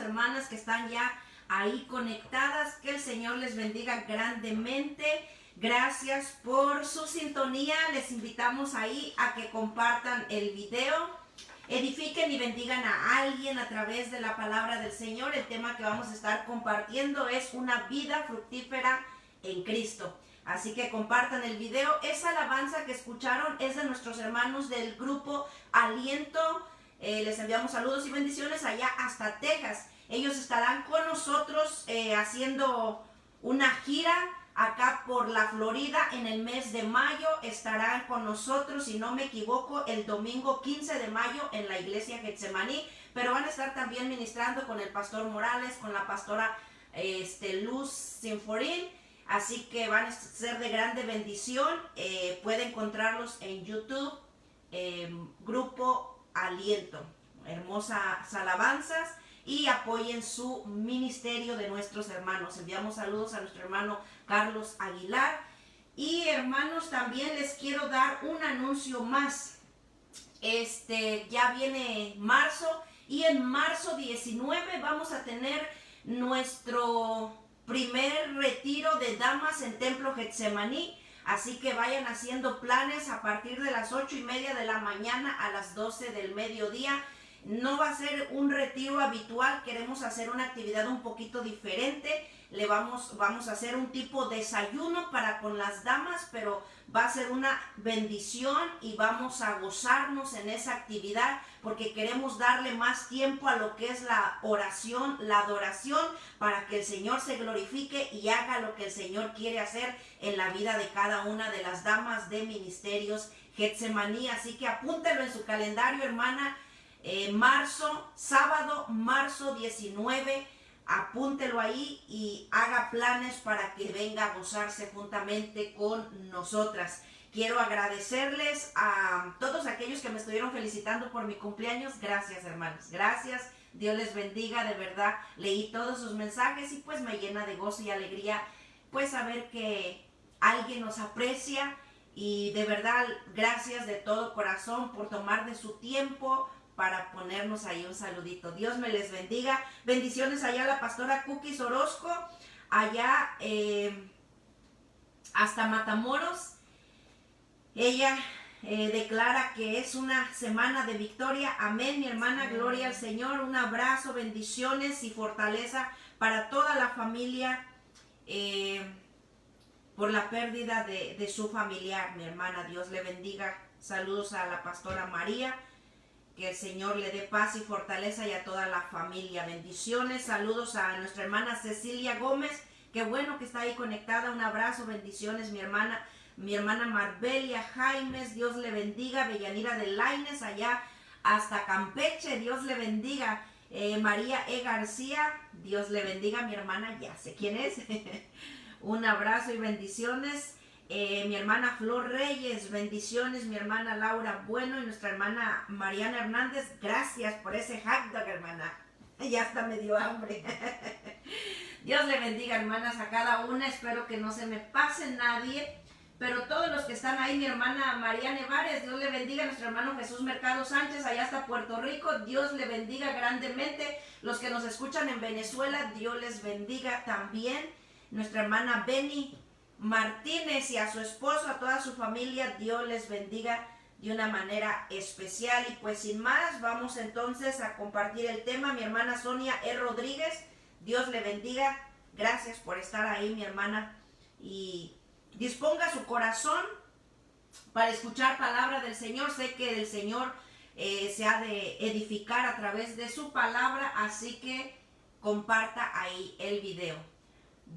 hermanas que están ya ahí conectadas. Que el Señor les bendiga grandemente. Gracias por su sintonía. Les invitamos ahí a que compartan el video. Edifiquen y bendigan a alguien a través de la palabra del Señor. El tema que vamos a estar compartiendo es una vida fructífera en Cristo. Así que compartan el video. Esa alabanza que escucharon es de nuestros hermanos del grupo Aliento. Les enviamos saludos y bendiciones allá hasta Texas. Ellos estarán con nosotros haciendo una gira acá por la Florida en el mes de mayo. Estarán con nosotros, si no me equivoco, el domingo 15 de mayo en la iglesia Getsemaní. Pero van a estar también ministrando con el pastor Morales, con la pastora Luz Sinforín. Así que van a ser de grande bendición. Puede encontrarlos en YouTube, Grupo Aliento. Hermosas alabanzas. Y apoyen su ministerio de nuestros hermanos. Enviamos saludos a nuestro hermano Carlos Aguilar. Y hermanos, también les quiero dar un anuncio más. Ya viene marzo. Y en marzo 19 vamos a tener nuestro primer retiro de damas en Templo Getsemaní. Así que vayan haciendo planes a partir de las 8:30 de la mañana a las 12 del mediodía. No va a ser un retiro habitual, queremos hacer una actividad un poquito diferente. Vamos a hacer un tipo de desayuno para con las damas, pero va a ser una bendición y vamos a gozarnos en esa actividad porque queremos darle más tiempo a lo que es la oración, la adoración, para que el Señor se glorifique y haga lo que el Señor quiere hacer en la vida de cada una de las damas de Ministerios Getsemaní. Así que apúntelo en su calendario, hermana. Sábado, marzo 19, apúntelo ahí y haga planes para que venga a gozarse juntamente con nosotras. Quiero agradecerles a todos aquellos que me estuvieron felicitando por mi cumpleaños. Gracias, hermanos, gracias. Dios les bendiga, de verdad. Leí todos sus mensajes y pues me llena de gozo y alegría pues saber que alguien nos aprecia. Y de verdad, gracias de todo corazón por tomar de su tiempo para ponernos ahí un saludito. Dios me les bendiga. Bendiciones allá a la pastora Cookies Orozco, allá hasta Matamoros. Ella declara que es una semana de victoria. Amén, mi hermana, gloria al Señor. Un abrazo, bendiciones y fortaleza para toda la familia por la pérdida de su familiar, mi hermana. Dios le bendiga. Saludos a la pastora María. Que el Señor le dé paz y fortaleza y a toda la familia. Bendiciones, saludos a nuestra hermana Cecilia Gómez. Qué bueno que está ahí conectada. Un abrazo, bendiciones, mi hermana Marbelia Jaimes. Dios le bendiga. Bellanira de Laines, allá hasta Campeche. Dios le bendiga. María E. García. Dios le bendiga, mi hermana. Ya sé quién es. Un abrazo y bendiciones. Mi hermana Flor Reyes, bendiciones, mi hermana Laura Bueno y nuestra hermana Mariana Hernández, gracias por ese hot dog, hermana, ya hasta me dio hambre. Dios le bendiga, hermanas, a cada una, espero que no se me pase nadie, pero todos los que están ahí, mi hermana María Nevares, Dios le bendiga, nuestro hermano Jesús Mercado Sánchez, allá hasta Puerto Rico, Dios le bendiga grandemente, los que nos escuchan en Venezuela, Dios les bendiga también, nuestra hermana Beni Martínez y a su esposo, a toda su familia, Dios les bendiga de una manera especial. Y pues sin más, vamos entonces a compartir el tema. Mi hermana Sonia E. Rodríguez, Dios le bendiga. Gracias por estar ahí, mi hermana. Y disponga su corazón para escuchar palabra del Señor. Sé que el Señor se ha de edificar a través de su palabra, así que comparta ahí el video.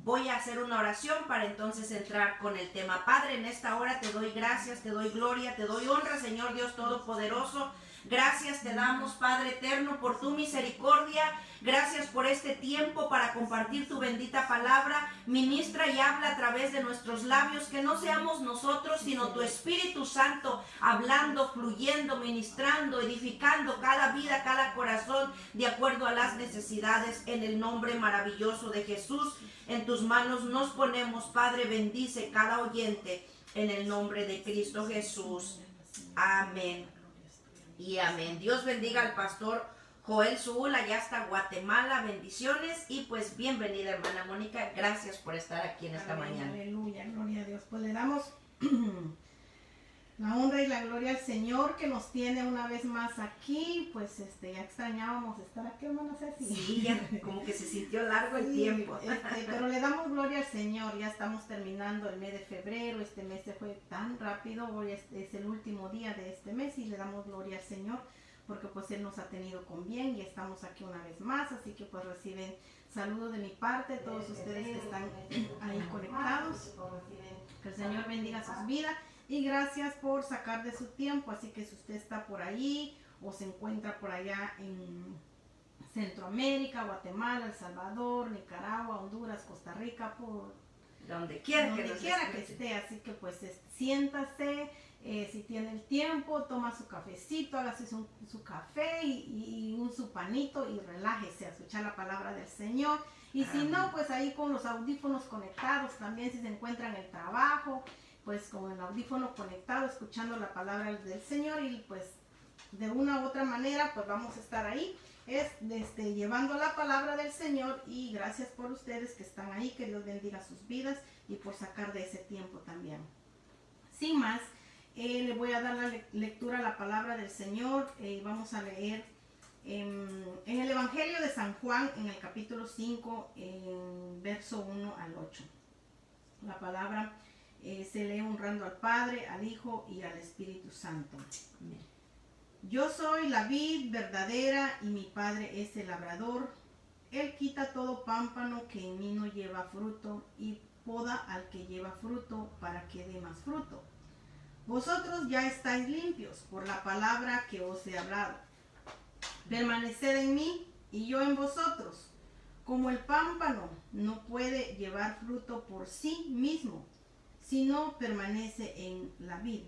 Voy a hacer una oración para entonces entrar con el tema. Padre, en esta hora te doy gracias, te doy gloria, te doy honra, Señor Dios Todopoderoso. Gracias te damos, Padre eterno, por tu misericordia. Gracias por este tiempo para compartir tu bendita palabra. Ministra y habla a través de nuestros labios, que no seamos nosotros, sino tu Espíritu Santo, hablando, fluyendo, ministrando, edificando cada vida, cada corazón, de acuerdo a las necesidades, en el nombre maravilloso de Jesús. En tus manos nos ponemos, Padre, bendice cada oyente, en el nombre de Cristo Jesús. Amén y amén. Dios bendiga al pastor Joel Zuul, allá hasta Guatemala, bendiciones. Y pues bienvenida, hermana Mónica, gracias por estar aquí en esta mañana. Aleluya, gloria a Dios. Pues le damos la honra y la gloria al Señor que nos tiene una vez más aquí. Pues ya extrañábamos estar aquí, hermana Ceci. Sí, ya como que se sintió largo el tiempo. Pero le damos gloria al Señor. Ya estamos terminando el mes de febrero. Este mes se fue tan rápido. Hoy es el último día de este mes y le damos gloria al Señor porque pues Él nos ha tenido con bien y estamos aquí una vez más. Así que pues reciben saludos de mi parte, todos ustedes que están ahí conectados. Que el Señor bendiga sus vidas. Y gracias por sacar de su tiempo, así que si usted está por ahí o se encuentra por allá en Centroamérica, Guatemala, El Salvador, Nicaragua, Honduras, Costa Rica, por donde quiera que esté, así que pues siéntase, si tiene el tiempo, toma su cafecito, hágase su café y su panito y relájese a escuchar la palabra del Señor. Y si no, pues ahí con los audífonos conectados, también si se encuentra en el trabajo, pues con el audífono conectado, escuchando la palabra del Señor y pues de una u otra manera pues vamos a estar ahí, llevando la palabra del Señor y gracias por ustedes que están ahí, que Dios bendiga sus vidas y por sacar de ese tiempo también. Sin más, le voy a dar la lectura a la palabra del Señor y vamos a leer en el Evangelio de San Juan en el capítulo 5, en verso 1 al 8. La palabra se lee honrando al Padre, al Hijo y al Espíritu Santo. Amén. Yo soy la vid verdadera y mi Padre es el labrador. Él quita todo pámpano que en mí no lleva fruto y poda al que lleva fruto para que dé más fruto. Vosotros ya estáis limpios por la palabra que os he hablado. Permaneced en mí y yo en vosotros. Como el pámpano no puede llevar fruto por sí mismo, si no permanece en la vid,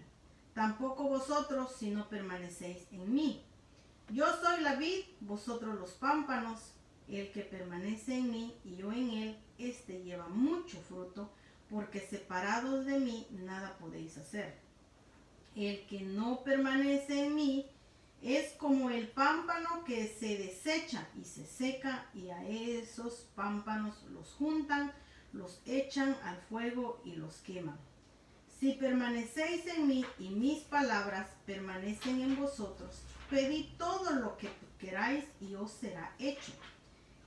tampoco vosotros si no permanecéis en mí. Yo soy la vid, vosotros los pámpanos. El que permanece en mí y yo en él, lleva mucho fruto, porque separados de mí nada podéis hacer. El que no permanece en mí es como el pámpano que se desecha y se seca, y a esos pámpanos los juntan, los echan al fuego y los queman. Si permanecéis en mí y mis palabras permanecen en vosotros, pedid todo lo que queráis y os será hecho.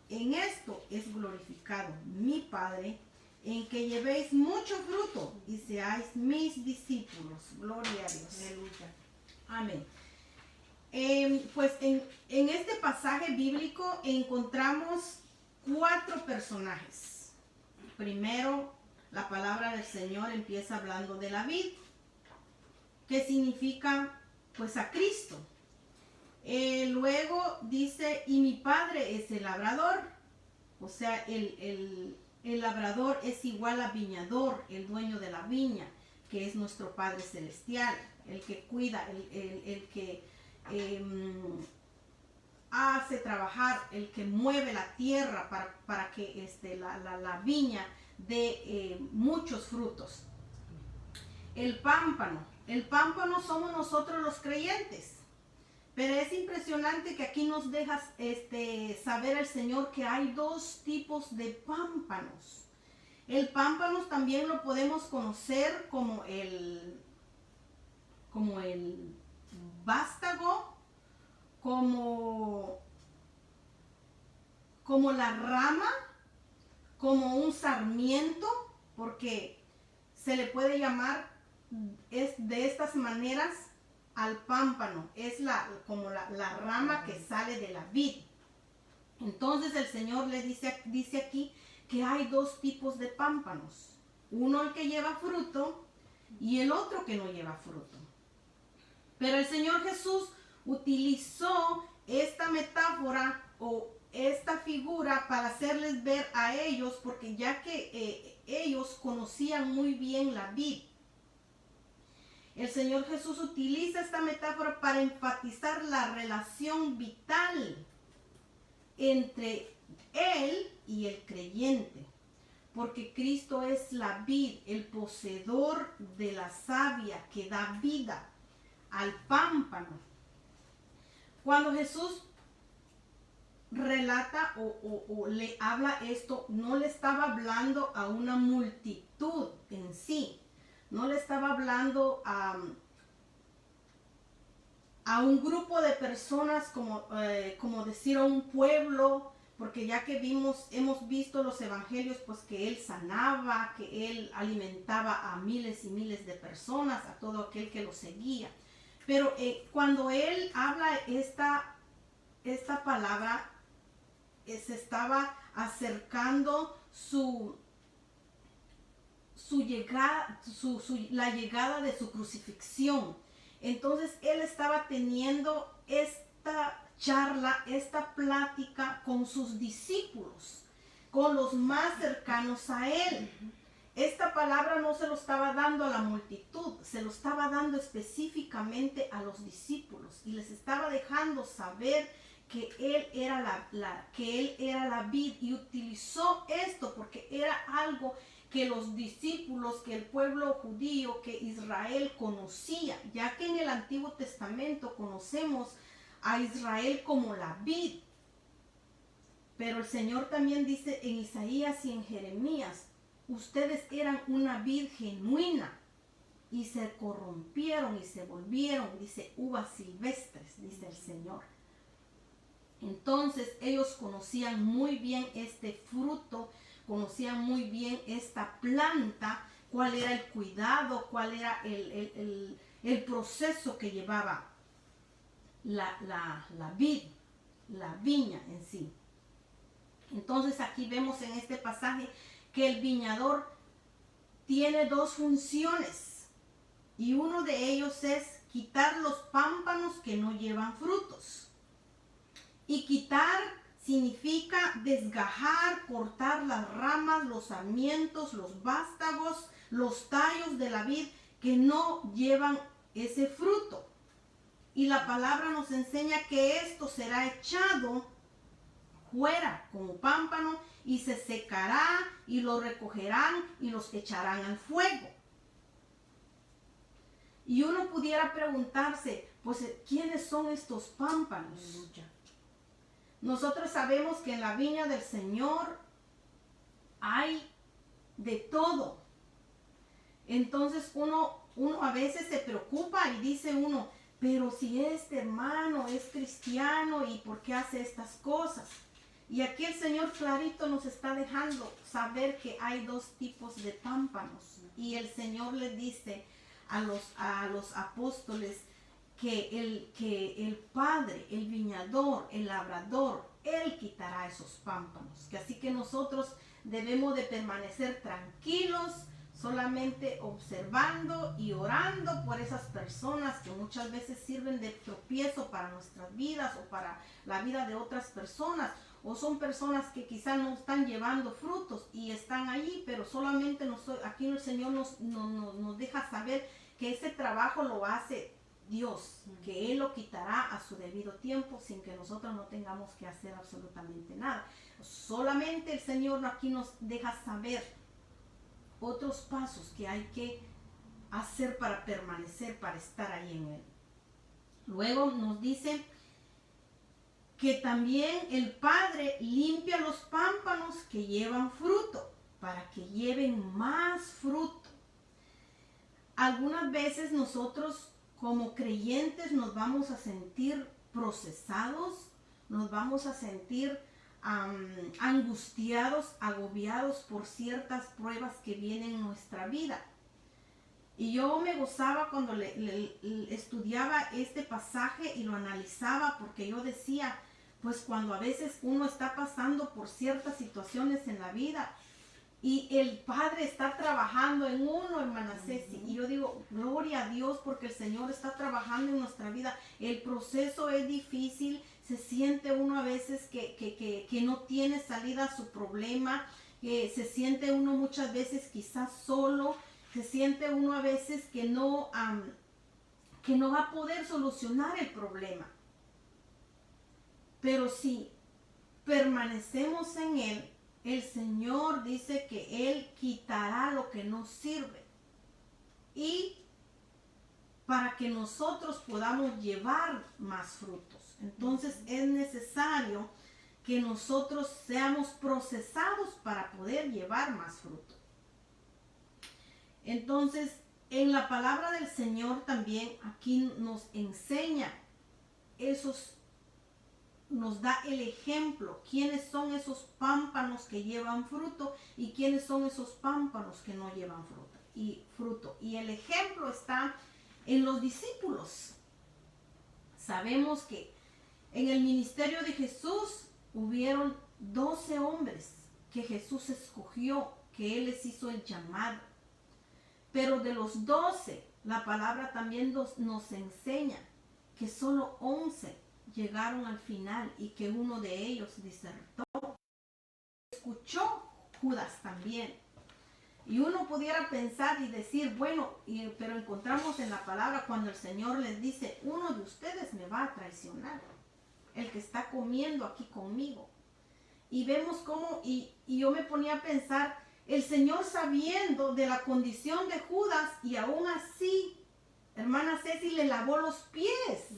En esto es glorificado mi Padre, en que llevéis mucho fruto y seáis mis discípulos. Gloria a Dios. Aleluya. Amén. Pues en este pasaje bíblico encontramos 4 personajes. Primero, la palabra del Señor empieza hablando de la vid, que significa pues a Cristo. Luego dice, y mi Padre es el labrador, o sea, el labrador es igual a viñador, el dueño de la viña, que es nuestro Padre Celestial, el que cuida, el que hace trabajar, el que mueve la tierra para que la viña dé muchos frutos. El pámpano somos nosotros los creyentes. Pero es impresionante que aquí nos deja saber el Señor que hay 2 tipos de pámpanos. El pámpano también lo podemos conocer como el vástago, como la rama, como un sarmiento, porque se le puede llamar de estas maneras al pámpano, es como la rama que sale de la vid. Entonces el Señor le dice aquí que hay 2 tipos de pámpanos, uno el que lleva fruto y el otro que no lleva fruto. Pero el Señor Jesús utilizó esta metáfora o esta figura para hacerles ver a ellos, porque ya que ellos conocían muy bien la vid, el Señor Jesús utiliza esta metáfora para enfatizar la relación vital entre Él y el creyente. Porque Cristo es la vid, el poseedor de la savia que da vida al pámpano. Cuando Jesús relata o le habla esto, no le estaba hablando a una multitud en sí, no le estaba hablando a un grupo de personas como decir a un pueblo, porque ya que hemos visto los evangelios, pues que él sanaba, que él alimentaba a miles y miles de personas, a todo aquel que lo seguía. Pero cuando él habla esta palabra, se estaba acercando la llegada de su crucifixión. Entonces él estaba teniendo esta charla, esta plática con sus discípulos, con los más cercanos a él. Esta palabra no se lo estaba dando a la multitud, se lo estaba dando específicamente a los discípulos y les estaba dejando saber que él era la vid, y utilizó esto porque era algo que los discípulos, que el pueblo judío, que Israel conocía, ya que en el Antiguo Testamento conocemos a Israel como la vid. Pero el Señor también dice en Isaías y en Jeremías, ustedes eran una vid genuina y se corrompieron y se volvieron, dice, uvas silvestres, dice el Señor. Entonces ellos conocían muy bien este fruto, conocían muy bien esta planta, cuál era el cuidado, cuál era el proceso que llevaba la vid, la viña en sí. Entonces aquí vemos en este pasaje que el viñador tiene dos funciones y uno de ellos es quitar los pámpanos que no llevan frutos. Y quitar significa desgajar, cortar las ramas, los sarmientos, los vástagos, los tallos de la vid que no llevan ese fruto. Y la palabra nos enseña que esto será echado fuera como pámpano y se secará y lo recogerán y los echarán al fuego. Y uno pudiera preguntarse, pues, ¿quiénes son estos pámpanos? Nosotros sabemos que en la viña del Señor hay de todo. Entonces uno a veces se preocupa y dice uno, pero si este hermano es cristiano, ¿y por qué hace estas cosas? Y aquí el Señor clarito nos está dejando saber que hay dos tipos de pámpanos. Y el Señor le dice a los apóstoles que el Padre, el viñador, el labrador, Él quitará esos pámpanos. Que así que nosotros debemos de permanecer tranquilos, solamente observando y orando por esas personas que muchas veces sirven de tropiezo para nuestras vidas o para la vida de otras personas. O son personas que quizás no están llevando frutos y están allí, pero solamente aquí el Señor nos deja saber que ese trabajo lo hace Dios, que Él lo quitará a su debido tiempo sin que nosotros no tengamos que hacer absolutamente nada. Solamente el Señor aquí nos deja saber otros pasos que hay que hacer para permanecer, para estar ahí en Él. Luego nos dice que también el Padre limpia los pámpanos que llevan fruto, para que lleven más fruto. Algunas veces nosotros como creyentes nos vamos a sentir procesados, nos vamos a sentir angustiados, agobiados por ciertas pruebas que vienen en nuestra vida. Y yo me gozaba cuando estudiaba este pasaje y lo analizaba, porque yo decía, pues cuando a veces uno está pasando por ciertas situaciones en la vida y el Padre está trabajando en uno, hermana Ceci, y yo digo, gloria a Dios, porque el Señor está trabajando en nuestra vida. El proceso es difícil, se siente uno a veces que no tiene salida a su problema, que se siente uno muchas veces quizás solo, se siente uno a veces que no va a poder solucionar el problema. Pero si permanecemos en Él, el Señor dice que Él quitará lo que no sirve. Y para que nosotros podamos llevar más frutos. Entonces es necesario que nosotros seamos procesados para poder llevar más fruto. Entonces, en la palabra del Señor también aquí nos enseña nos da el ejemplo, quiénes son esos pámpanos que llevan fruto y quiénes son esos pámpanos que no llevan fruto. Y el ejemplo está en los discípulos. Sabemos que en el ministerio de Jesús hubieron 12 hombres que Jesús escogió, que Él les hizo el llamado. Pero de los 12, la palabra también nos enseña que solo 11 llegaron al final y que uno de ellos desertó. Escuchó Judas también. Y uno pudiera pensar y decir, bueno, pero encontramos en la palabra cuando el Señor les dice, uno de ustedes me va a traicionar, el que está comiendo aquí conmigo. Y vemos cómo, y yo me ponía a pensar, el Señor sabiendo de la condición de Judas y aún así, hermana Ceci le lavó los pies.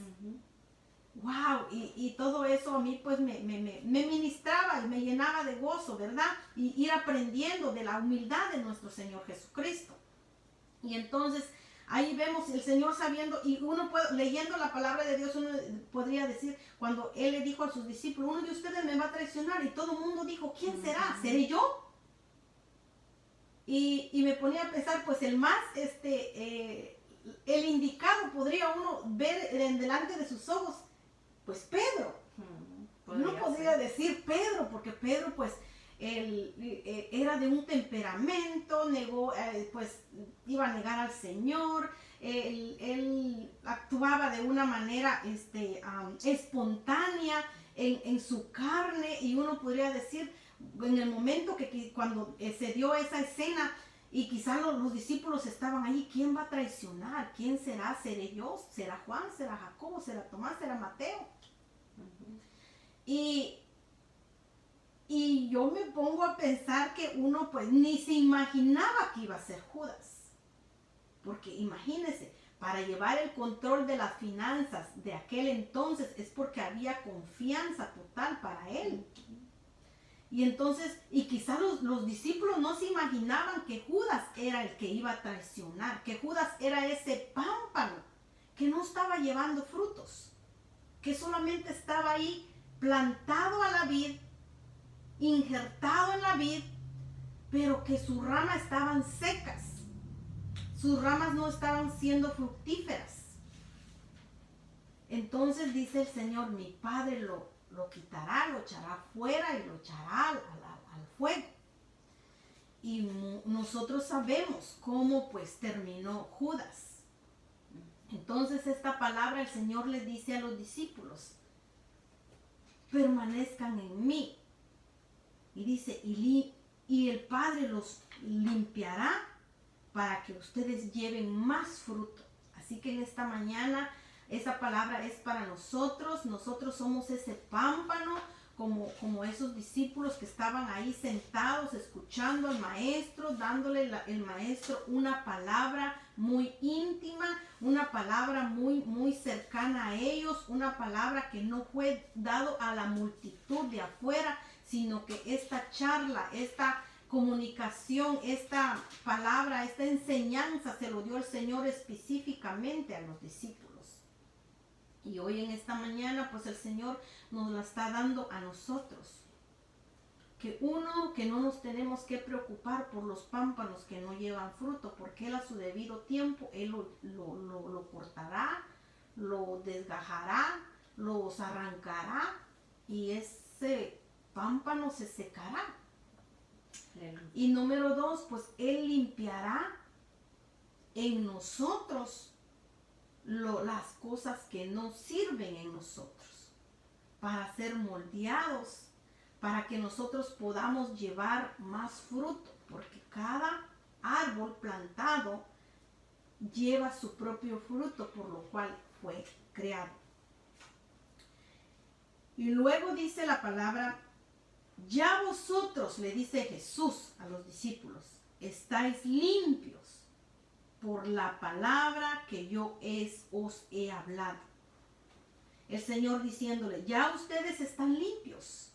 Wow, y todo eso a mí pues me ministraba y me llenaba de gozo, ¿verdad? Y ir aprendiendo de la humildad de nuestro Señor Jesucristo. Y entonces ahí vemos el Señor sabiendo, y leyendo la palabra de Dios, uno podría decir, cuando Él le dijo a sus discípulos, uno de ustedes me va a traicionar, y todo el mundo dijo, ¿quién será? ¿Seré yo? Y me ponía a pensar, pues el más, el indicado podría uno ver delante de sus ojos, pues Pedro. Uno podría decir Pedro, porque Pedro pues él era de un temperamento, pues iba a negar al Señor, él actuaba de una manera espontánea en su carne, y uno podría decir, en el momento cuando se dio esa escena, y quizás los discípulos estaban ahí, ¿quién va a traicionar? ¿Quién será? ¿Seré yo? ¿Será Juan? ¿Será Jacobo? ¿Será Tomás? ¿Será Mateo? Y yo me pongo a pensar que uno pues ni se imaginaba que iba a ser Judas. Porque imagínense, para llevar el control de las finanzas de aquel entonces es porque había confianza total para él. Y entonces, y quizás los discípulos no se imaginaban que Judas era el que iba a traicionar, que Judas era ese pámpano que no estaba llevando frutos, que solamente estaba ahí plantado a la vid, injertado en la vid, pero que sus ramas estaban secas, sus ramas no estaban siendo fructíferas. Entonces dice el Señor, mi Padre lo quitará, lo echará fuera y lo echará al fuego. Y nosotros sabemos cómo pues terminó Judas. Entonces esta palabra el Señor le dice a los discípulos, permanezcan en mí. Y dice, y el Padre los limpiará para que ustedes lleven más fruto. Así que en esta mañana esa palabra es para nosotros. Nosotros somos ese pámpano, como esos discípulos que estaban ahí sentados escuchando al maestro, dándole el maestro una palabra muy íntima, una palabra muy, muy cercana a ellos, una palabra que no fue dado a la multitud de afuera, sino que esta charla, esta comunicación, esta palabra, esta enseñanza se lo dio el Señor específicamente a los discípulos. Y hoy en esta mañana pues el Señor nos la está dando a nosotros. Que no nos tenemos que preocupar por los pámpanos que no llevan fruto, porque Él a su debido tiempo, Él lo cortará, lo desgajará, los arrancará y ese pámpano se secará. Y número 2, pues Él limpiará en nosotros las cosas que no sirven en nosotros, para ser moldeados, para que nosotros podamos llevar más fruto, porque cada árbol plantado lleva su propio fruto, por lo cual fue creado. Y luego dice la palabra, ya vosotros, le dice Jesús a los discípulos, estáis limpios por la palabra que yo os he hablado. El Señor diciéndole, ya ustedes están limpios.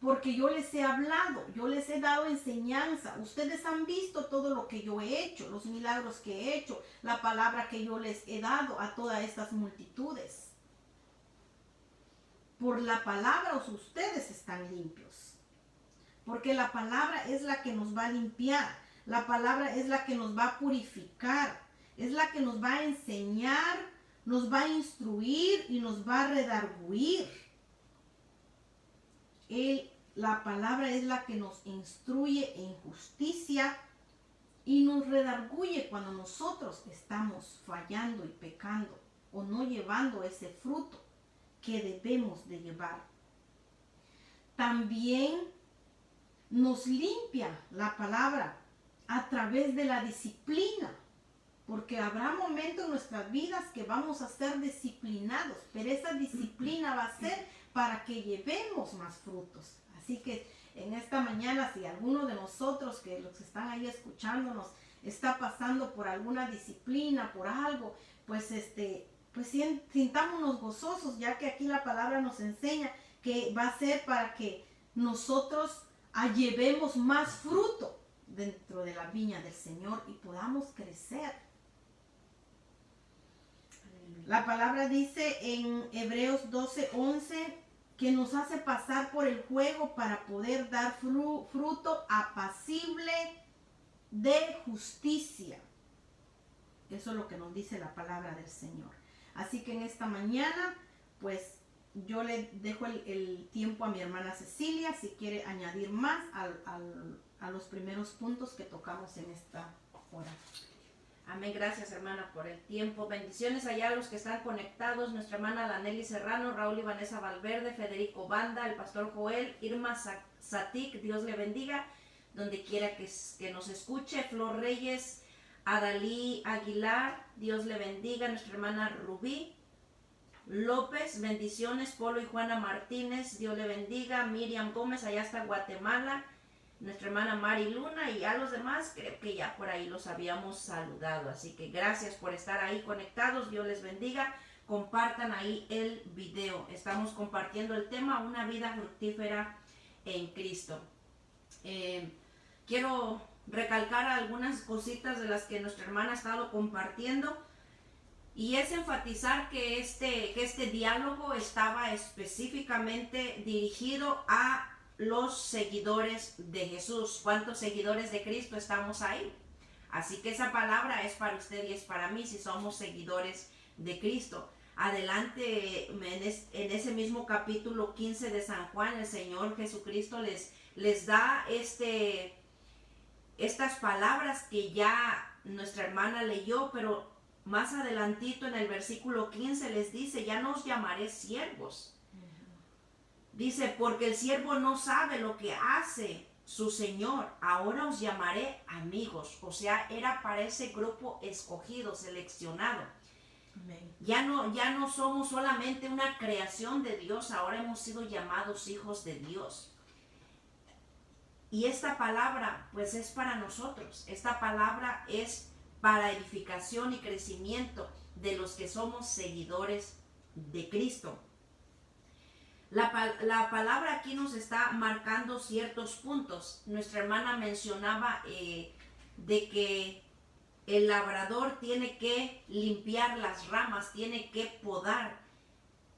porque yo les he hablado, yo les he dado enseñanza. Ustedes han visto todo lo que yo he hecho, los milagros que he hecho, la palabra que yo les he dado a todas estas multitudes. Por la palabra ustedes están limpios, porque la palabra es la que nos va a limpiar, la palabra es la que nos va a purificar, es la que nos va a enseñar, nos va a instruir y nos va a redarguir. La palabra es la que nos instruye en justicia y nos redarguye cuando nosotros estamos fallando y pecando o no llevando ese fruto que debemos de llevar. También nos limpia la palabra a través de la disciplina, porque habrá momentos en nuestras vidas que vamos a ser disciplinados, pero esa disciplina va a ser para que llevemos más frutos. Así que en esta mañana, si alguno de nosotros, que los que están ahí escuchándonos, está pasando por alguna disciplina, por algo, pues sintámonos gozosos, ya que aquí la palabra nos enseña que va a ser para que nosotros llevemos más fruto dentro de la viña del Señor y podamos crecer. La palabra dice en Hebreos 12:11 que nos hace pasar por el fuego para poder dar fruto apacible de justicia. Eso es lo que nos dice la palabra del Señor. Así que en esta mañana, pues yo le dejo el tiempo a mi hermana Cecilia si quiere añadir más a los primeros puntos que tocamos en esta hora. Amén, gracias hermana por el tiempo. Bendiciones allá a los que están conectados, nuestra hermana Lanely Serrano, Raúl y Vanessa Valverde, Federico Banda, el pastor Joel, Irma Satik, Dios le bendiga, donde quiera que nos escuche, Flor Reyes, Adalí Aguilar, Dios le bendiga, nuestra hermana Rubí López, bendiciones, Polo y Juana Martínez, Dios le bendiga, Miriam Gómez, allá hasta Guatemala, nuestra hermana Mari Luna y a los demás, creo que ya por ahí los habíamos saludado. Así que gracias por estar ahí conectados, Dios les bendiga. Compartan ahí el video. Estamos compartiendo el tema, una vida fructífera en Cristo. Quiero recalcar algunas cositas de las que nuestra hermana ha estado compartiendo. Y es enfatizar que este diálogo estaba específicamente dirigido a los seguidores de Jesús. ¿Cuántos seguidores de Cristo estamos ahí? Así que esa palabra es para usted y es para mí si somos seguidores de Cristo. Adelante, en ese mismo capítulo 15 de San Juan, el Señor Jesucristo les da estas palabras que ya nuestra hermana leyó, pero más adelantito en el versículo 15 les dice, ya no os llamaré siervos. Dice, porque el siervo no sabe lo que hace su señor, ahora os llamaré amigos. O sea, era para ese grupo escogido, seleccionado. Amén. Ya no somos solamente una creación de Dios, ahora hemos sido llamados hijos de Dios. Y esta palabra pues es para nosotros, esta palabra es para edificación y crecimiento de los que somos seguidores de Cristo. La palabra aquí nos está marcando ciertos puntos. Nuestra hermana mencionaba de que el labrador tiene que limpiar las ramas, tiene que podar,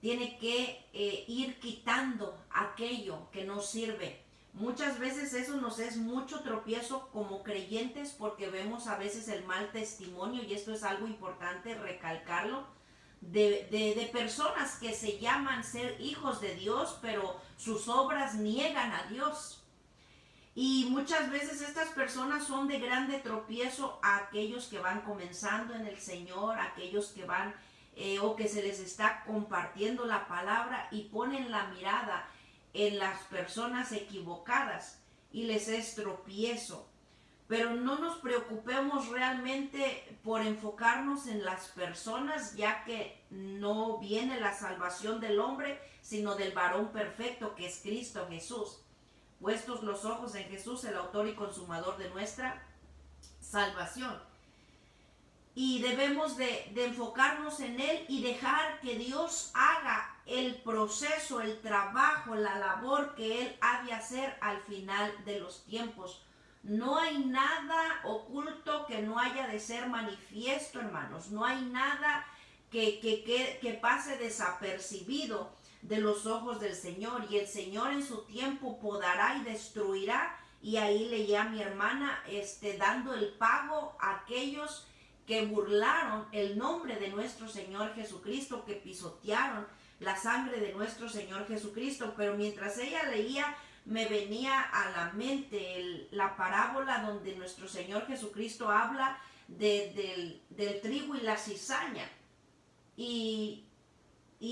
tiene que ir quitando aquello que no sirve. Muchas veces eso nos es mucho tropiezo como creyentes porque vemos a veces el mal testimonio, y esto es algo importante recalcarlo, de personas que se llaman ser hijos de Dios, pero sus obras niegan a Dios. Y muchas veces estas personas son de grande tropiezo a aquellos que van comenzando en el Señor, aquellos que van o que se les está compartiendo la palabra y ponen la mirada en las personas equivocadas y les es tropiezo. Pero no nos preocupemos realmente por enfocarnos en las personas, ya que no viene la salvación del hombre, sino del varón perfecto que es Cristo Jesús. Puestos los ojos en Jesús, el autor y consumador de nuestra salvación. Y debemos de enfocarnos en Él y dejar que Dios haga el proceso, el trabajo, la labor que Él ha de hacer al final de los tiempos. No hay nada oculto que no haya de ser manifiesto, hermanos. No hay nada que pase desapercibido de los ojos del Señor. Y el Señor en su tiempo podará y destruirá. Y ahí leía a mi hermana dando el pago a aquellos que burlaron el nombre de nuestro Señor Jesucristo, que pisotearon la sangre de nuestro Señor Jesucristo. Pero mientras ella leía, me venía a la mente la parábola donde nuestro Señor Jesucristo habla del trigo y la cizaña. Y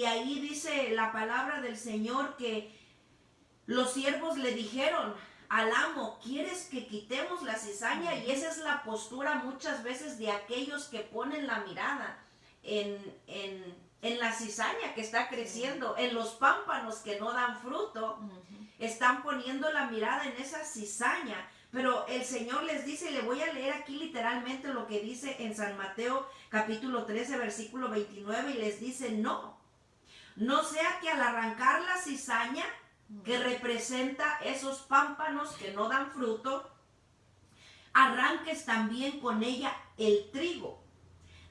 ahí dice la palabra del Señor que los siervos le dijeron al amo, ¿quieres que quitemos la cizaña? Y esa es la postura muchas veces de aquellos que ponen la mirada en la cizaña que está creciendo, en los pámpanos que no dan fruto. Están poniendo la mirada en esa cizaña. Pero el Señor les dice, le voy a leer aquí literalmente lo que dice en San Mateo capítulo 13 versículo 29, y les dice, no sea que al arrancar la cizaña que representa esos pámpanos que no dan fruto, arranques también con ella el trigo.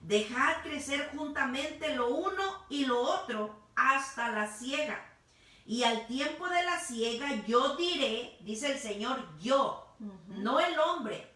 Dejad crecer juntamente lo uno y lo otro hasta la siega. Y al tiempo de la siega yo diré, dice el Señor, yo, no el hombre.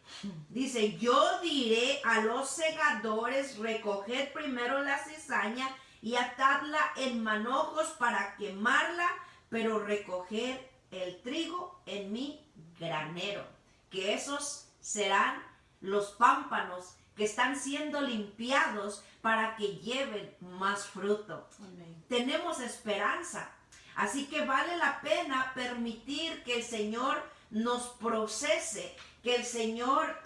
Dice, yo diré a los segadores, recoged primero la cizaña y atadla en manojos para quemarla, pero recoger el trigo en mi granero. Que esos serán los pámpanos que están siendo limpiados para que lleven más fruto. Amén. Tenemos esperanza. Así que vale la pena permitir que el Señor nos procese, que el Señor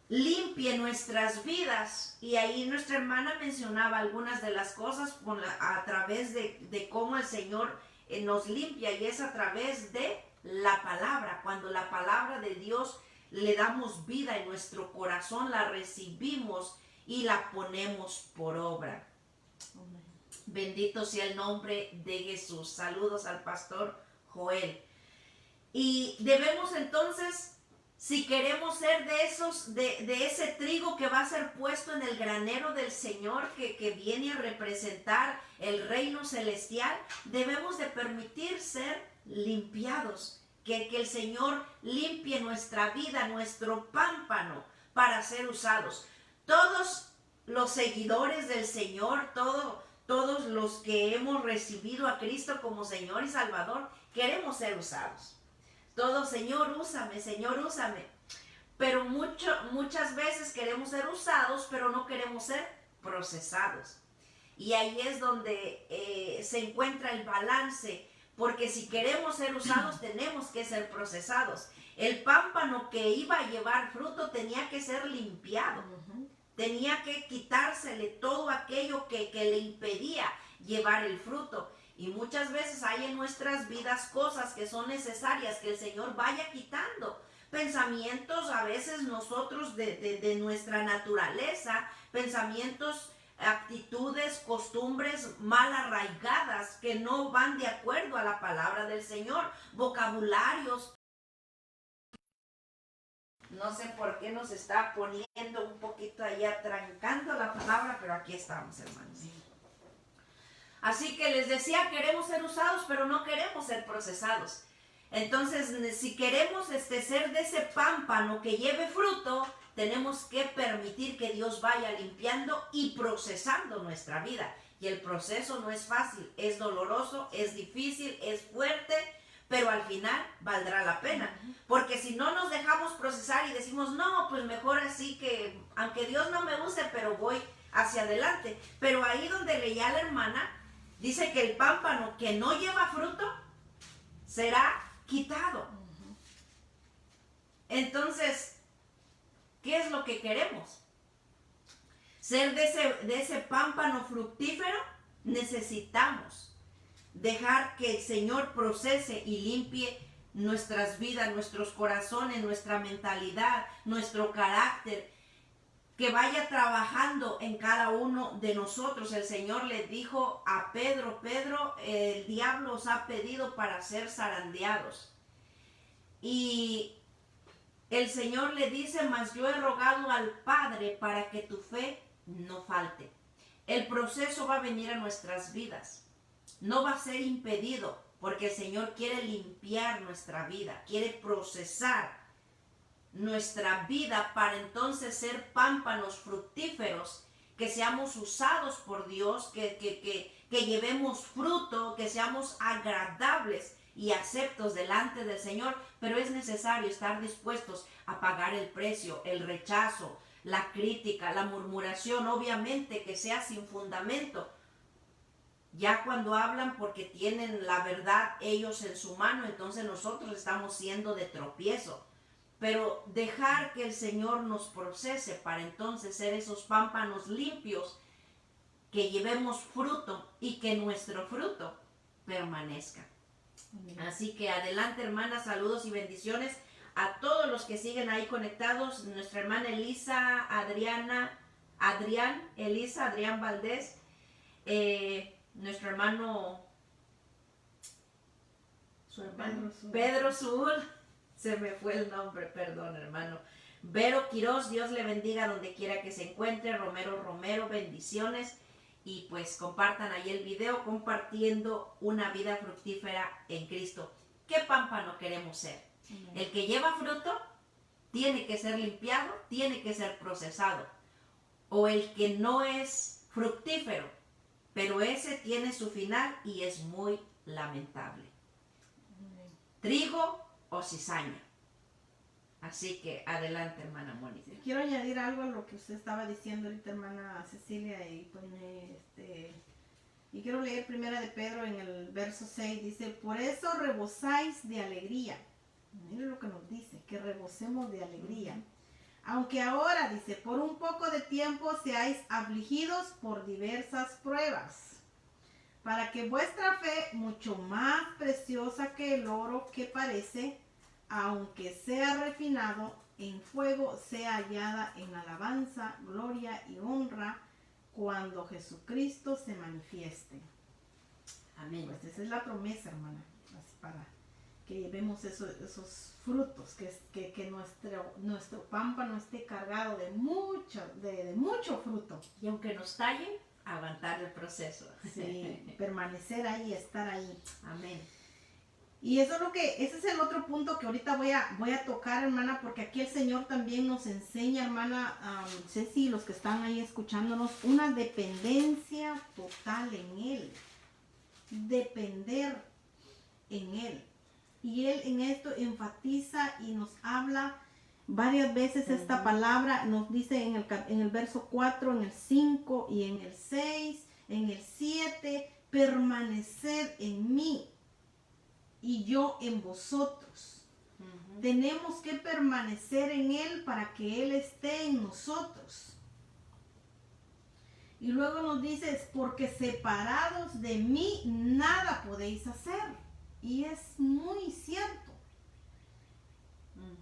limpie nuestras vidas. Y ahí nuestra hermana mencionaba algunas de las cosas a través de cómo el Señor nos limpia, y es a través de la palabra. Cuando la palabra de Dios le damos vida en nuestro corazón, la recibimos y la ponemos por obra. Amén. Bendito sea el nombre de Jesús. Saludos al pastor Joel. Y debemos entonces, si queremos ser de ese trigo que va a ser puesto en el granero del Señor, que viene a representar el reino celestial, debemos de permitir ser limpiados. Que el Señor limpie nuestra vida, nuestro pámpano, para ser usados. Todos los seguidores del Señor, todos los que hemos recibido a Cristo como Señor y Salvador, queremos ser usados. Todo, Señor, úsame, Señor, úsame. Pero muchas veces queremos ser usados, pero no queremos ser procesados. Y ahí es donde se encuentra el balance, porque si queremos ser usados, tenemos que ser procesados. El pámpano que iba a llevar fruto tenía que ser limpiado. Tenía que quitársele todo aquello que le impedía llevar el fruto. Y muchas veces hay en nuestras vidas cosas que son necesarias que el Señor vaya quitando. Pensamientos a veces nosotros de nuestra naturaleza, pensamientos, actitudes, costumbres mal arraigadas que no van de acuerdo a la palabra del Señor, vocabularios. No sé por qué nos está poniendo un poquito ahí atrancando la palabra, pero aquí estamos, hermanos. Así que les decía, queremos ser usados, pero no queremos ser procesados. Entonces, si queremos ser de ese pámpano que lleve fruto, tenemos que permitir que Dios vaya limpiando y procesando nuestra vida. Y el proceso no es fácil, es doloroso, es difícil, es fuerte, pero al final valdrá la pena. Porque si no nos dejamos procesar y decimos, no, pues mejor así, que aunque Dios no me use, pero voy hacia adelante. Pero ahí donde leía la hermana, dice que el pámpano que no lleva fruto será quitado. Entonces, ¿qué es lo que queremos? Ser de ese pámpano fructífero. Necesitamos dejar que el Señor procese y limpie nuestras vidas, nuestros corazones, nuestra mentalidad, nuestro carácter. que vaya trabajando en cada uno de nosotros. El Señor le dijo a Pedro: Pedro, el diablo os ha pedido para ser zarandeados. Y el Señor le dice: mas yo he rogado al Padre para que tu fe no falte. El proceso va a venir a nuestras vidas. No va a ser impedido, porque el Señor quiere limpiar nuestra vida, quiere procesar nuestra vida para entonces ser pámpanos fructíferos, que seamos usados por Dios, que llevemos fruto, que seamos agradables y aceptos delante del Señor. Pero es necesario estar dispuestos a pagar el precio, el rechazo, la crítica, la murmuración, obviamente que sea sin fundamento. Ya cuando hablan porque tienen la verdad ellos en su mano, entonces nosotros estamos siendo de tropiezo. Pero dejar que el Señor nos procese para entonces ser esos pámpanos limpios, que llevemos fruto y que nuestro fruto permanezca. Así que adelante, hermanas, saludos y bendiciones a todos los que siguen ahí conectados. Nuestra hermana Elisa, Adrián Valdés, nuestro hermano, Pedro Zul, se me fue el nombre, perdón, hermano. Vero Quiroz, Dios le bendiga donde quiera que se encuentre. Romero, bendiciones. Y pues compartan ahí el video, compartiendo una vida fructífera en Cristo. ¿Qué pámpano queremos ser? El que lleva fruto tiene que ser limpiado, tiene que ser procesado. O el que no es fructífero, pero ese tiene su final y es muy lamentable. Trigo o cizaña. Así que adelante, hermana Mónica. Quiero añadir algo a lo que usted estaba diciendo ahorita, hermana Cecilia, y quiero leer primera de Pedro en el verso 6, dice: por eso rebosáis de alegría. Miren lo que nos dice, que rebosemos de alegría. Aunque ahora, dice, por un poco de tiempo seáis afligidos por diversas pruebas, para que vuestra fe, mucho más preciosa que el oro que parece, aunque sea refinado en fuego, sea hallada en alabanza, gloria y honra cuando Jesucristo se manifieste. Amén. Pues esa es la promesa, hermana, así para que llevemos esos frutos, que nuestro pámpano esté cargado de mucho fruto. Y aunque nos tallen, aguantar el proceso. Sí, permanecer ahí, estar ahí. Amén. Y ese es el otro punto que ahorita voy a tocar, hermana, porque aquí el Señor también nos enseña, hermana Ceci, los que están ahí escuchándonos, una dependencia total en Él. Depender en Él. Y Él en esto enfatiza y nos habla varias veces esta palabra. Nos dice en el verso 4, en el 5 y en el 6, en el 7, permaneced en mí y yo en vosotros. Tenemos que permanecer en Él para que Él esté en nosotros. Y luego nos dice: porque separados de mí nada podéis hacer. Y es muy cierto.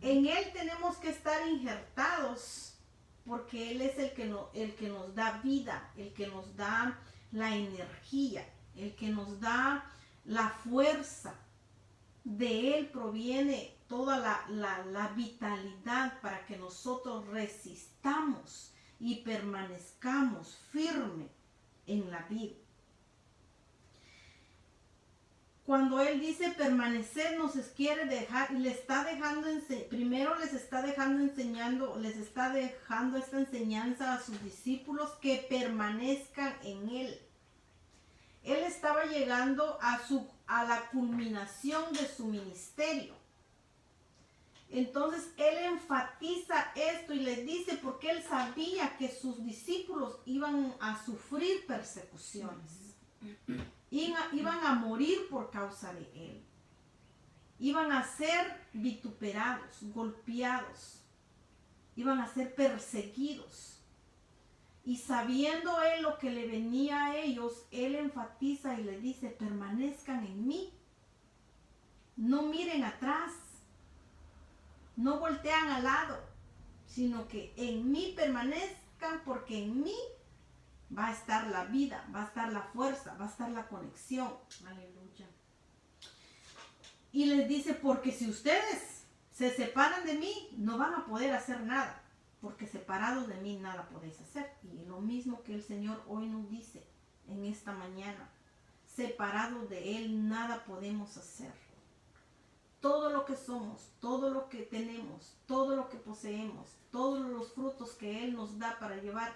En Él tenemos que estar injertados, porque Él es el que nos da vida, el que nos da la energía, el que nos da la fuerza. De Él proviene toda la vitalidad para que nosotros resistamos y permanezcamos firmes en la vida. Cuando Él dice permanecer, nos quiere dejar, y le está dejando, primero les está dejando esta enseñanza a sus discípulos, que permanezcan en Él. Él estaba llegando a la culminación de su ministerio. Entonces Él enfatiza esto y les dice, porque Él sabía que sus discípulos iban a sufrir persecuciones. Iban a morir por causa de Él. Iban a ser vituperados, golpeados. Iban a ser perseguidos. Y sabiendo Él lo que le venía a ellos, Él enfatiza y les dice: permanezcan en mí. No miren atrás. No voltean al lado, sino que en mí obedezcan porque en mí va a estar la vida, va a estar la fuerza, va a estar la conexión. Aleluya. Y les dice, porque si ustedes se separan de mí, no van a poder hacer nada, porque separados de mí nada podéis hacer. Y lo mismo que el Señor hoy nos dice en esta mañana, separados de Él nada podemos hacer. Todo lo que somos, todo lo que tenemos, todo lo que poseemos, todos los frutos que Él nos da para llevar,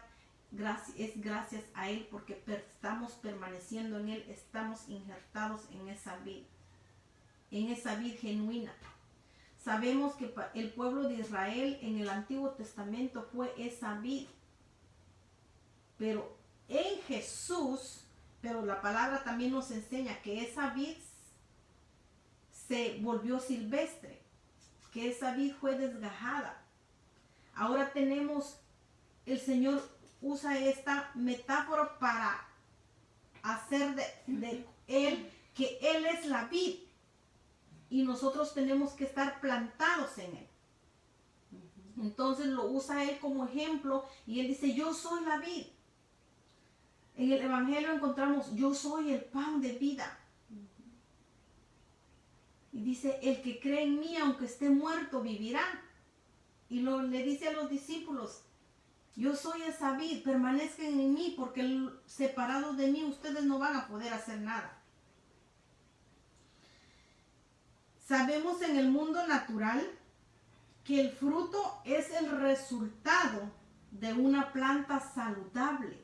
es gracias a Él, porque estamos permaneciendo en Él, estamos injertados en esa vid genuina. Sabemos que el pueblo de Israel en el Antiguo Testamento fue esa vid, pero en Jesús, pero la palabra también nos enseña que esa vid se volvió silvestre, que esa vid fue desgajada. Ahora el Señor usa esta metáfora para hacer de Él, que Él es la vid y nosotros tenemos que estar plantados en Él. Entonces lo usa Él como ejemplo y Él dice, yo soy la vid. En el Evangelio encontramos, yo soy el pan de vida. Y dice, el que cree en mí, aunque esté muerto, vivirá. Y le dice a los discípulos, yo soy esa vid, permanezcan en mí, porque separados de mí ustedes no van a poder hacer nada. Sabemos en el mundo natural que el fruto es el resultado de una planta saludable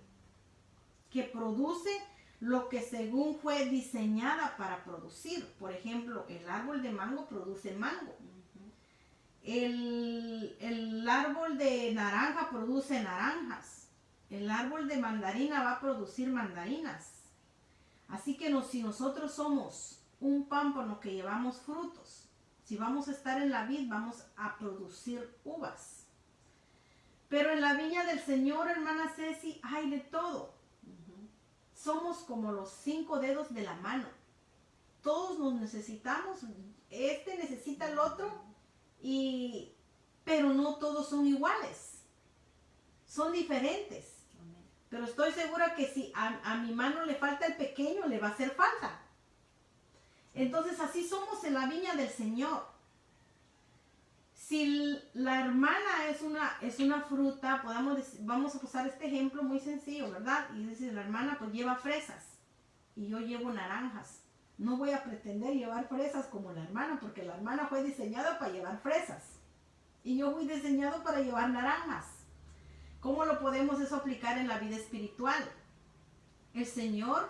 que produce lo que según fue diseñada para producir. Por ejemplo, el árbol de mango produce mango. El árbol de naranja produce naranjas. El árbol de mandarina va a producir mandarinas. Así que si nosotros somos un pámpano que llevamos frutos, si vamos a estar en la vid, vamos a producir uvas. Pero en la viña del Señor, hermana Ceci, hay de todo. Somos como los 5 dedos de la mano. Todos nos necesitamos. Este necesita el otro. Pero no todos son iguales. Son diferentes. Pero estoy segura que si a mi mano le falta el pequeño, le va a hacer falta. Entonces así somos en la viña del Señor. Si la hermana es una fruta, vamos a usar este ejemplo muy sencillo, ¿verdad? Y dice, la hermana pues lleva fresas y yo llevo naranjas. No voy a pretender llevar fresas como la hermana, porque la hermana fue diseñada para llevar fresas y yo fui diseñado para llevar naranjas. ¿Cómo lo podemos eso aplicar en la vida espiritual? El Señor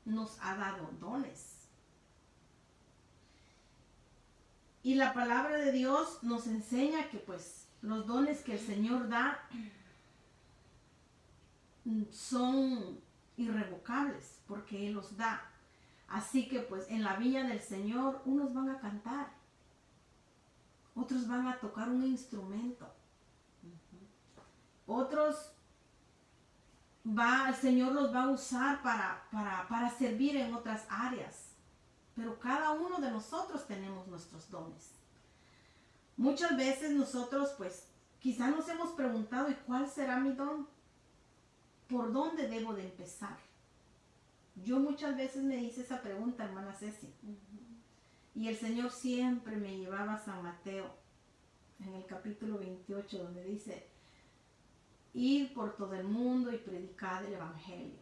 nos ha dado dones. Y la palabra de Dios nos enseña que pues los dones que el Señor da son irrevocables porque Él los da. Así que pues en la viña del Señor unos van a cantar, otros van a tocar un instrumento, otros el Señor los va a usar para servir en otras áreas. Pero cada uno de nosotros tenemos nuestros dones. Muchas veces nosotros pues quizás nos hemos preguntado, ¿y cuál será mi don? ¿Por dónde debo de empezar? Yo muchas veces me hice esa pregunta, hermana Ceci. Y el Señor siempre me llevaba a San Mateo, en el capítulo 28, donde dice, ir por todo el mundo y predicar el Evangelio.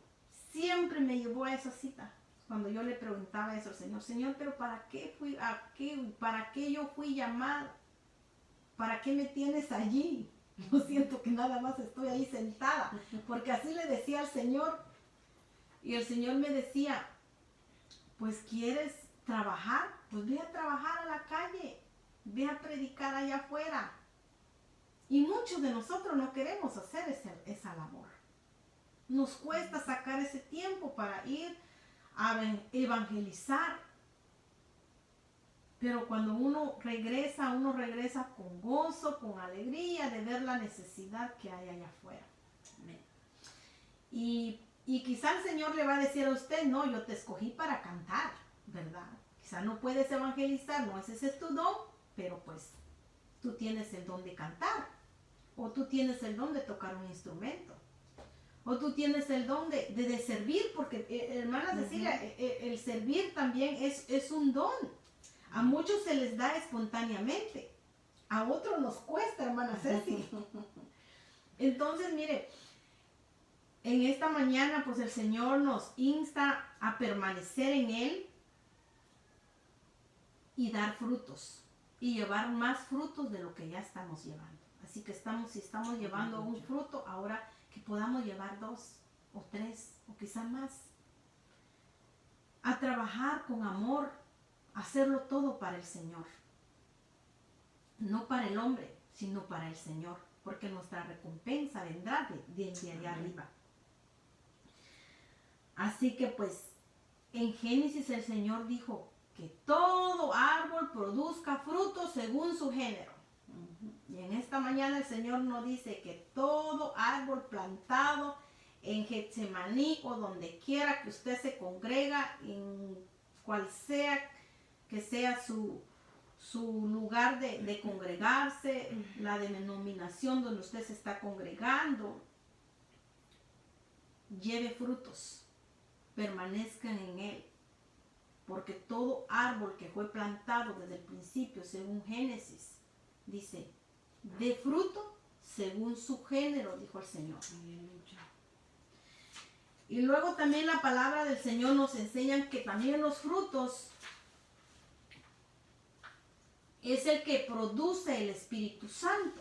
Siempre me llevó a esa cita. Cuando yo le preguntaba eso al Señor, Señor, pero ¿para qué yo fui llamada? ¿Para qué me tienes allí? Yo siento que nada más estoy ahí sentada, porque así le decía al Señor. Y el Señor me decía, pues ¿quieres trabajar? Pues ve a trabajar a la calle, ve a predicar allá afuera. Y muchos de nosotros no queremos hacer esa labor. Nos cuesta sacar ese tiempo para ir a evangelizar, pero cuando uno regresa con gozo, con alegría de ver la necesidad que hay allá afuera. Y quizá el Señor le va a decir a usted, no, yo te escogí para cantar, ¿verdad? Quizá no puedes evangelizar, no ese es tu don, pero pues tú tienes el don de cantar. O tú tienes el don de tocar un instrumento. O tú tienes el don de servir, porque hermana Cecilia, el servir también es un don. A muchos se les da espontáneamente. A otros nos cuesta, hermana Ceci. Entonces, mire, en esta mañana pues el Señor nos insta a permanecer en Él y dar frutos. Y llevar más frutos de lo que ya estamos llevando. Así que si estamos llevando un fruto, ahora que podamos llevar 2 o 3 o quizá más. A trabajar con amor, hacerlo todo para el Señor. No para el hombre, sino para el Señor, porque nuestra recompensa vendrá de allá arriba. Así que pues, en Génesis el Señor dijo que todo árbol produzca fruto según su género. Y en esta mañana el Señor nos dice que todo árbol plantado en Getsemaní o donde quiera que usted se congrega, en cual sea que sea su lugar de congregarse, la denominación donde usted se está congregando, lleve frutos, permanezcan en él. Porque todo árbol que fue plantado desde el principio, según Génesis, dice, de fruto según su género, dijo el Señor. Y luego también la palabra del Señor nos enseña que también los frutos es el que produce el Espíritu Santo.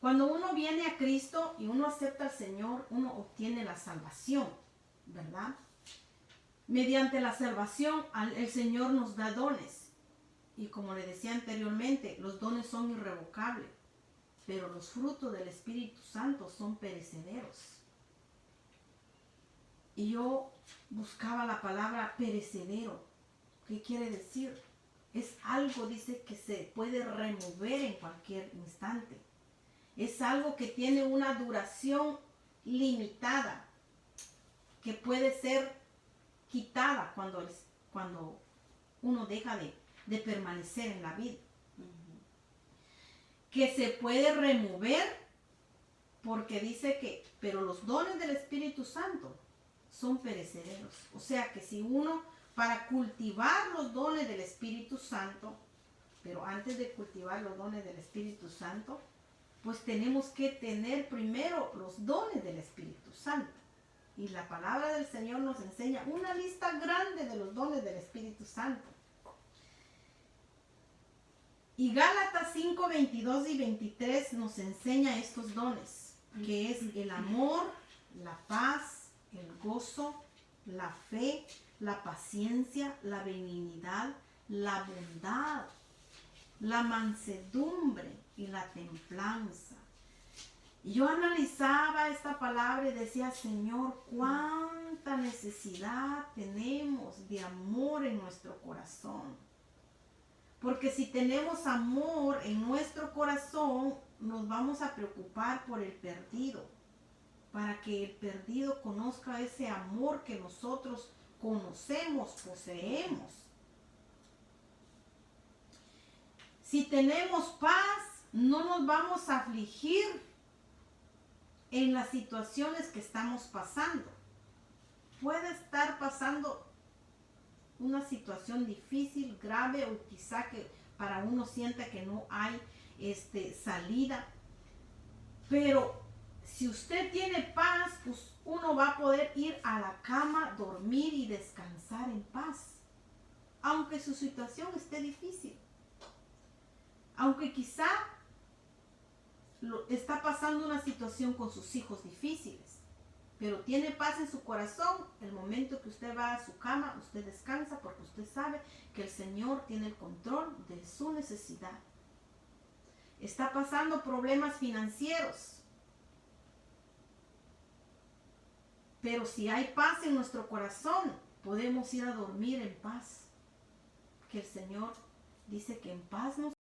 Cuando uno viene a Cristo y uno acepta al Señor, uno obtiene la salvación, ¿verdad? Mediante la salvación, el Señor nos da dones. Y como le decía anteriormente, los dones son irrevocables, pero los frutos del Espíritu Santo son perecederos. Y yo buscaba la palabra perecedero. ¿Qué quiere decir? Es algo, dice, que se puede remover en cualquier instante. Es algo que tiene una duración limitada, que puede ser quitada cuando uno deja de permanecer en la vida. Que se puede remover porque dice que, pero los dones del Espíritu Santo son perecederos. O sea que si uno, para cultivar los dones del Espíritu Santo, pero antes de cultivar los dones del Espíritu Santo, pues tenemos que tener primero los dones del Espíritu Santo. Y la palabra del Señor nos enseña una lista grande de los dones del Espíritu Santo. Y Gálatas 5, 22 y 23 nos enseña estos dones, que es el amor, la paz, el gozo, la fe, la paciencia, la benignidad, la bondad, la mansedumbre y la templanza. Y yo analizaba esta palabra y decía, Señor, cuánta necesidad tenemos de amor en nuestro corazón. Porque si tenemos amor en nuestro corazón, nos vamos a preocupar por el perdido, para que el perdido conozca ese amor que nosotros conocemos, poseemos. Si tenemos paz, no nos vamos a afligir en las situaciones que estamos pasando. Puede estar pasando una situación difícil, grave, o quizá que para uno sienta que no hay salida. Pero si usted tiene paz, pues uno va a poder ir a la cama, dormir y descansar en paz. Aunque su situación esté difícil. Aunque quizá está pasando una situación con sus hijos difíciles. Pero tiene paz en su corazón. El momento que usted va a su cama, usted descansa porque usted sabe que el Señor tiene el control de su necesidad. Está pasando problemas financieros. Pero si hay paz en nuestro corazón, podemos ir a dormir en paz. Que el Señor dice que en paz nos